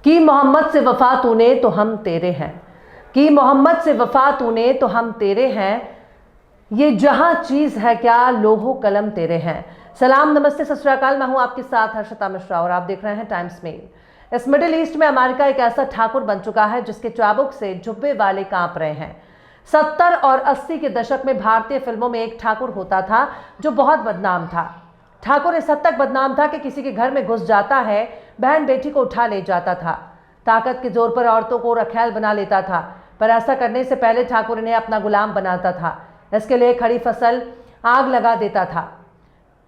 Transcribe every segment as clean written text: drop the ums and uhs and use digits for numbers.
कि मोहम्मद से वफा तूने तो हम तेरे हैं, कि मोहम्मद से वफा तूने तो हम तेरे हैं, ये जहां चीज है क्या लोहो कलम तेरे हैं। सलाम नमस्ते सत श्री अकाल, मैं हूं आपके साथ हर्षिता मिश्रा और आप देख रहे हैं टाइम्स मेल। इस मिडिल ईस्ट में अमेरिका एक ऐसा ठाकुर बन चुका है जिसके चाबुक से जुब्बे वाले कांप रहे हैं। 70 और 80 के दशक में भारतीय फिल्मों में एक ठाकुर होता था जो बहुत बदनाम था। ठाकुर इस हद तक बदनाम था कि किसी के घर में घुस जाता है, बहन बेटी को उठा ले जाता था, ताकत के जोर पर औरतों को रखैल बना लेता था, पर ऐसा करने से पहले ठाकुर इन्हें अपना गुलाम बनाता था। इसके लिए खड़ी फसल आग लगा देता था,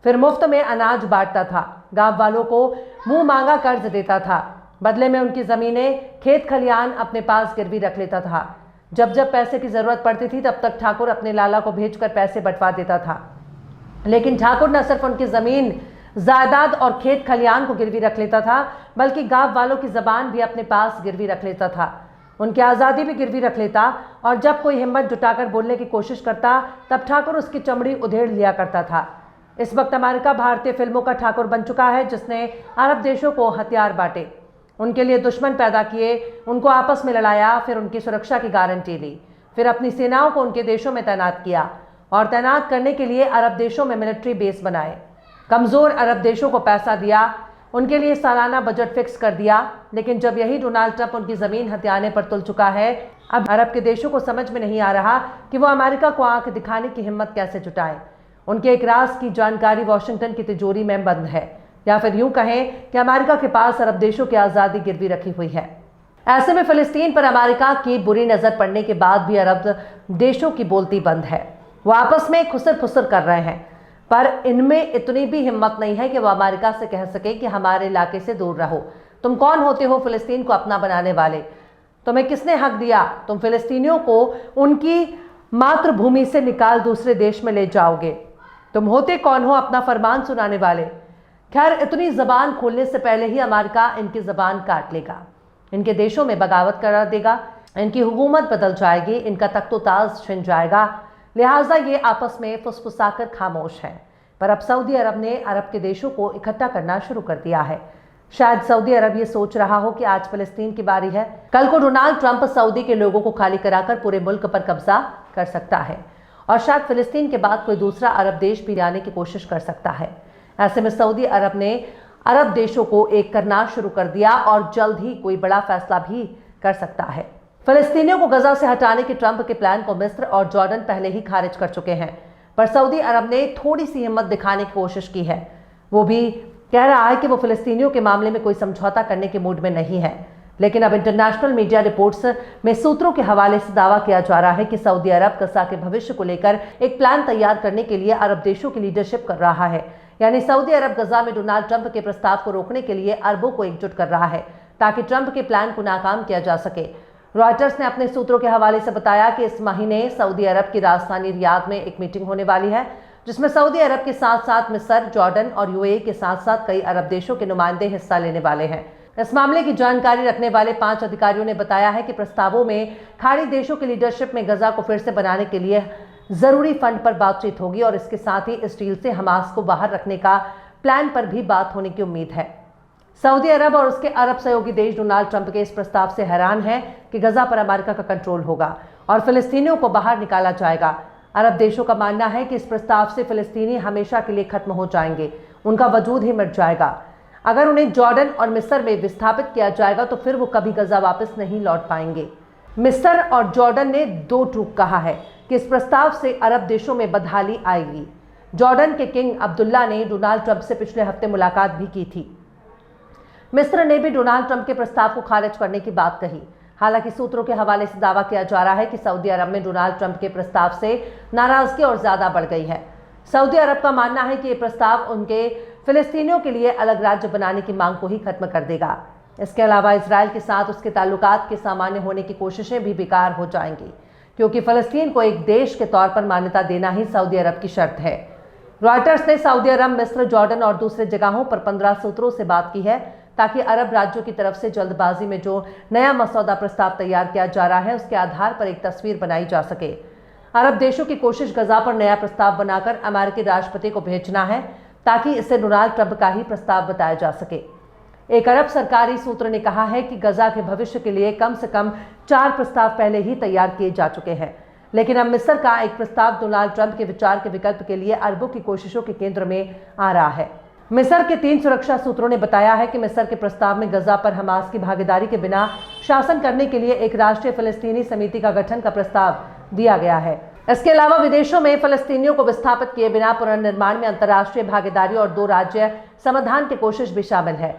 फिर मुफ्त में अनाज बांटता था, गांव वालों को मुंह मांगा कर्ज देता था, बदले में उनकी जमीनें खेत खलियान अपने पास गिरवी रख लेता था। जब जब पैसे की जरूरत पड़ती थी तब तक ठाकुर अपने लाला को भेजकर पैसे बंटवा देता था। लेकिन ठाकुर न सिर्फ उनकी जमीन जायदाद और खेत खलियान को गिरवी रख लेता था, बल्कि गांव वालों की जबान भी अपने पास गिरवी रख लेता था, उनकी आज़ादी भी गिरवी रख लेता। और जब कोई हिम्मत जुटाकर बोलने की कोशिश करता तब ठाकुर उसकी चमड़ी उधेड़ लिया करता था। इस वक्त अमेरिका भारतीय फिल्मों का ठाकुर बन चुका है, जिसने अरब देशों को हथियार बांटे, उनके लिए दुश्मन पैदा किए, उनको आपस में लड़ाया, फिर उनकी सुरक्षा की गारंटी ली, फिर अपनी सेनाओं को उनके देशों में तैनात किया और तैनात करने के लिए अरब देशों में मिलिट्री बेस बनाए, कमज़ोर अरब देशों को पैसा दिया, उनके लिए सालाना बजट फिक्स कर दिया। लेकिन जब यही डोनाल्ड ट्रंप उनकी ज़मीन हथियाने पर तुल चुका है, अब अरब के देशों को समझ में नहीं आ रहा कि वो अमेरिका को आंख दिखाने की हिम्मत कैसे जुटाए। उनके एक राज की जानकारी वॉशिंगटन की तिजोरी में बंद है, या फिर यूं कहें कि अमेरिका के पास अरब देशों की आज़ादी गिरवी रखी हुई है। ऐसे में फिलिस्तीन पर अमेरिका की बुरी नज़र पड़ने के बाद भी अरब देशों की बोलती बंद है। वो आपस में खुसर फुसर कर रहे हैं, पर इनमें इतनी भी हिम्मत नहीं है कि वह अमेरिका से कह सके कि हमारे इलाके से दूर रहो। तुम कौन होते हो फिलिस्तीन को अपना बनाने वाले? तुम्हें किसने हक दिया? तुम फिलिस्तीनियों को उनकी मातृभूमि से निकाल दूसरे देश में ले जाओगे? तुम होते कौन हो अपना फरमान सुनाने वाले? खैर, इतनी जबान खोलने से पहले ही अमेरिका इनकी जबान काट लेगा, इनके देशों में बगावत करा देगा, इनकी हुकूमत बदल जाएगी, इनका तख्तो-ताज छिन जाएगा। लिहाजा ये आपस में फुसफुसाकर खामोश है। पर अब सऊदी अरब ने अरब के देशों को इकट्ठा करना शुरू कर दिया है। शायद सऊदी अरब ये सोच रहा हो कि आज फिलिस्तीन की बारी है, कल को डोनाल्ड ट्रंप सऊदी के लोगों को खाली कराकर पूरे मुल्क पर कब्जा कर सकता है और शायद फिलिस्तीन के बाद कोई दूसरा अरब देश भी लाने की कोशिश कर सकता है। ऐसे में सऊदी अरब ने अरब देशों को एक करना शुरू कर दिया और जल्द ही कोई बड़ा फैसला भी कर सकता है। फिलिस्तीनियों को गजा से हटाने के ट्रंप के प्लान को मिस्र और जॉर्डन पहले ही खारिज कर चुके हैं, पर सऊदी अरब ने थोड़ी सी हिम्मत दिखाने की कोशिश की है। वो भी कह रहा है कि वो फिलिस्तीनियों के मामले में कोई समझौता करने के मूड में नहीं है। लेकिन अब इंटरनेशनल मीडिया रिपोर्ट्स में सूत्रों के हवाले से दावा किया जा रहा है कि सऊदी अरब गजा के भविष्य को लेकर एक प्लान तैयार करने के लिए अरब देशों की लीडरशिप कर रहा है। यानी सऊदी अरब गजा में डोनाल्ड ट्रंप के प्रस्ताव को रोकने के लिए अरबों को एकजुट कर रहा है ताकि ट्रंप के प्लान को नाकाम किया जा सके। रॉयटर्स ने अपने सूत्रों के हवाले से बताया कि इस महीने सऊदी अरब की राजधानी रियाद में एक मीटिंग होने वाली है, जिसमें सऊदी अरब के साथ साथ मिस्र, जॉर्डन और यूएई के साथ साथ कई अरब देशों के नुमाइंदे हिस्सा लेने वाले हैं। इस मामले की जानकारी रखने वाले 5 अधिकारियों ने बताया है कि प्रस्तावों में खाड़ी देशों की लीडरशिप में गजा को फिर से बनाने के लिए जरूरी फंड पर बातचीत होगी और इसके साथ ही इस डील से हमास को बाहर रखने का प्लान पर भी बात होने की उम्मीद है। सऊदी अरब और उसके अरब सहयोगी देश डोनाल्ड ट्रंप के इस प्रस्ताव से हैरान हैं कि गजा पर अमेरिका का कंट्रोल होगा और फिलिस्तीनियों को बाहर निकाला जाएगा। अरब देशों का मानना है कि इस प्रस्ताव से फिलिस्तीनी हमेशा के लिए खत्म हो जाएंगे, उनका वजूद ही मिट जाएगा। अगर उन्हें जॉर्डन और मिस्र में विस्थापित किया जाएगा तो फिर वो कभी गजा वापस नहीं लौट पाएंगे। मिस्र और जॉर्डन ने दो टूक कहा है कि इस प्रस्ताव से अरब देशों में बदहाली आएगी। जॉर्डन के किंग अब्दुल्ला ने डोनाल्ड ट्रंप से पिछले हफ्ते मुलाकात भी की थी। मिस्र ने भी डोनाल्ड ट्रंप के प्रस्ताव को खारिज करने की बात कही। हालांकि सूत्रों के हवाले से दावा किया जा रहा है कि सऊदी अरब में डोनाल्ड ट्रंप के प्रस्ताव से नाराजगी और ज्यादा बढ़ गई है। सऊदी अरब का मानना है कि ये प्रस्ताव उनके फिलिस्तीनियों के लिए अलग राज्य बनाने की मांग को ही खत्म कर देगा। इसके अलावा इजराइल के साथ उसके ताल्लुकात के सामान्य होने की कोशिशें भी बेकार हो जाएंगी, क्योंकि फिलिस्तीन को एक देश के तौर पर मान्यता देना ही सऊदी अरब की शर्त है। रॉयटर्स ने सऊदी अरब, मिस्र, जॉर्डन और दूसरे जगहों पर 15 सूत्रों से बात की है ताकि अरब राज्यों की तरफ से जल्दबाजी में जो नया मसौदा प्रस्ताव तैयार किया जा रहा है उसके आधार पर एक तस्वीर बनाई जा सके। अरब देशों की कोशिश गजा पर नया प्रस्ताव बनाकर अमेरिकी राष्ट्रपति को भेजना है ताकि इसे डोनाल्ड ट्रंप का ही प्रस्ताव बताया जा सके। एक अरब सरकारी सूत्र ने कहा है कि गजा के भविष्य के लिए कम से कम 4 प्रस्ताव पहले ही तैयार किए जा चुके हैं, लेकिन अब मिस्र का एक प्रस्ताव डोनाल्ड ट्रंप के विचार के विकल्प के लिए अरबों की कोशिशों के केंद्र में आ रहा है। मिस्र के 3 सुरक्षा सूत्रों ने बताया है कि मिस्र के प्रस्ताव में गजा पर हमास की भागीदारी के बिना शासन करने के लिए एक राष्ट्रीय फिलिस्तीनी समिति का गठन का प्रस्ताव दिया गया है। इसके अलावा विदेशों में फिलिस्तीनियों को विस्थापित किए बिना पुनर्निर्माण में अंतर्राष्ट्रीय भागीदारी और 2 राज्य समाधान की कोशिश भी शामिल है।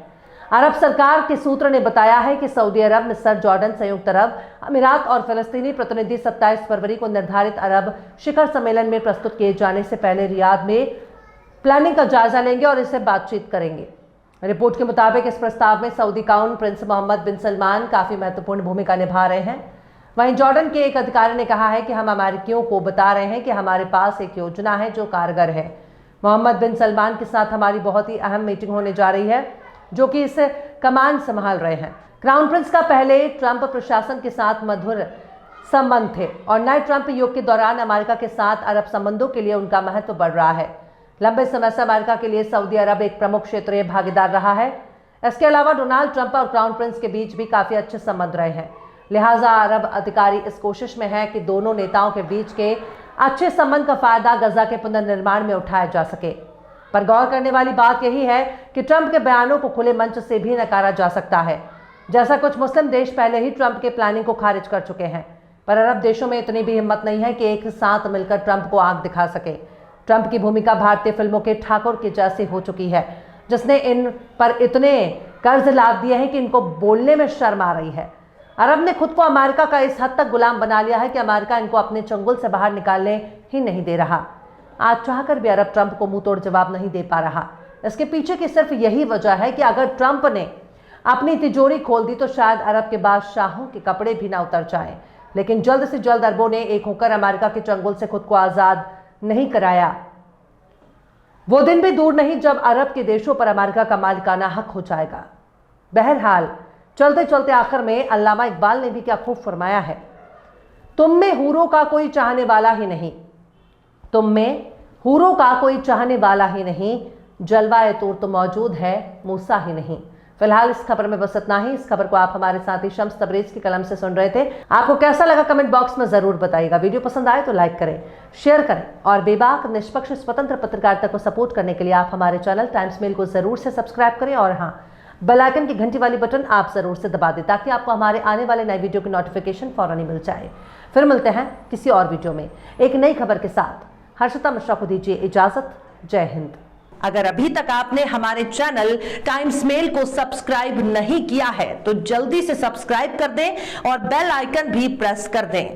अरब सरकार के सूत्र ने बताया है कि सऊदी अरब, मिस्र, जॉर्डन, संयुक्त अरब अमीरात और फिलिस्तीनी प्रतिनिधि 27 फरवरी को निर्धारित अरब शिखर सम्मेलन में प्रस्तुत किए जाने से पहले रियाद में प्लानिंग का जायजा लेंगे और इससे बातचीत करेंगे। रिपोर्ट के मुताबिक इस प्रस्ताव में सऊदी काउन प्रिंस मोहम्मद बिन सलमान काफी महत्वपूर्ण भूमिका निभा रहे हैं। वहीं जॉर्डन के एक अधिकारी ने कहा है कि हम अमेरिकियों को बता रहे हैं कि हमारे पास एक योजना है जो कारगर है। मोहम्मद बिन सलमान के साथ हमारी बहुत ही अहम मीटिंग होने जा रही है, जो कि इस कमान संभाल रहे हैं। क्राउन प्रिंस का पहले ट्रंप प्रशासन के साथ मधुर संबंध थे और नए ट्रंप युग के दौरान अमेरिका के साथ अरब संबंधों के लिए उनका महत्व बढ़ रहा है। लंबे समय से अमेरिका के लिए सऊदी अरब एक प्रमुख क्षेत्रीय भागीदार रहा है। इसके अलावा डोनाल्ड ट्रंप और क्राउन प्रिंस के बीच भी काफी अच्छे संबंध रहे हैं, लिहाजा अरब अधिकारी इस कोशिश में है कि दोनों नेताओं के बीच के अच्छे संबंध का फायदा गजा के पुनर्निर्माण में उठाया जा सके। पर गौर करने वाली बात यही है कि ट्रंप के बयानों को खुले मंच से भी नकारा जा सकता है। जैसा कुछ मुस्लिम देश पहले ही ट्रंप के प्लानिंग को खारिज कर चुके हैं, पर अरब देशों में इतनी भी हिम्मत नहीं है कि एक साथ मिलकर ट्रंप को आंख दिखा सके। ट्रंप की भूमिका भारतीय फिल्मों के ठाकुर के जैसी हो चुकी है, जिसने इन पर इतने कर्ज लाद दिए हैं कि इनको बोलने में शर्म आ रही है। अरब ने खुद को अमेरिका का इस हद तक गुलाम बना लिया है कि अमेरिका इनको अपने चंगुल से बाहर निकालने ही नहीं दे रहा। आज चाहकर भी अरब ट्रंप को मुंह तोड़ जवाब नहीं दे पा रहा। इसके पीछे की सिर्फ यही वजह है कि अगर ट्रंप ने अपनी तिजोरी खोल दी तो शायद अरब के बादशाहों के कपड़े भी ना उतर जाएं। लेकिन जल्द से जल्द अरबों ने एक होकर अमेरिका के चंगुल से खुद को आजाद नहीं कराया। वो दिन भी दूर नहीं जब अरब के देशों पर अमेरिका का मालिकाना हक हो जाएगा। बहरहाल चलते चलते आखिर में अल्लामा इकबाल ने भी क्या खूब फरमाया है, तुम में हूरों का कोई चाहने वाला ही नहीं, तुम में हूरों का कोई चाहने वाला ही नहीं, जलवाए तूर तो मौजूद है, मूसा ही नहीं। फिलहाल इस खबर में बस इतना ही। इस खबर को आप हमारे साथी शम्स तबरेज की कलम से सुन रहे थे। आपको कैसा लगा कमेंट बॉक्स में जरूर बताइएगा। वीडियो पसंद आए तो लाइक करें, शेयर करें और बेबाक, निष्पक्ष, स्वतंत्र पत्रकारिता को सपोर्ट करने के लिए आप हमारे चैनल टाइम्स मेल को जरूर से सब्सक्राइब करें और हाँ, बेल आइकन की घंटी वाली बटन आप जरूर से दबा दें ताकि आपको हमारे आने वाले नए वीडियो की नोटिफिकेशन फौरन ही मिल जाए। फिर मिलते हैं किसी और वीडियो में एक नई खबर के साथ। हर्षिता मिश्रा को दीजिए इजाजत। जय हिंद। अगर अभी तक आपने हमारे चैनल टाइम्स मेल को सब्सक्राइब नहीं किया है तो जल्दी से सब्सक्राइब कर दें और बेल आइकन भी प्रेस कर दें।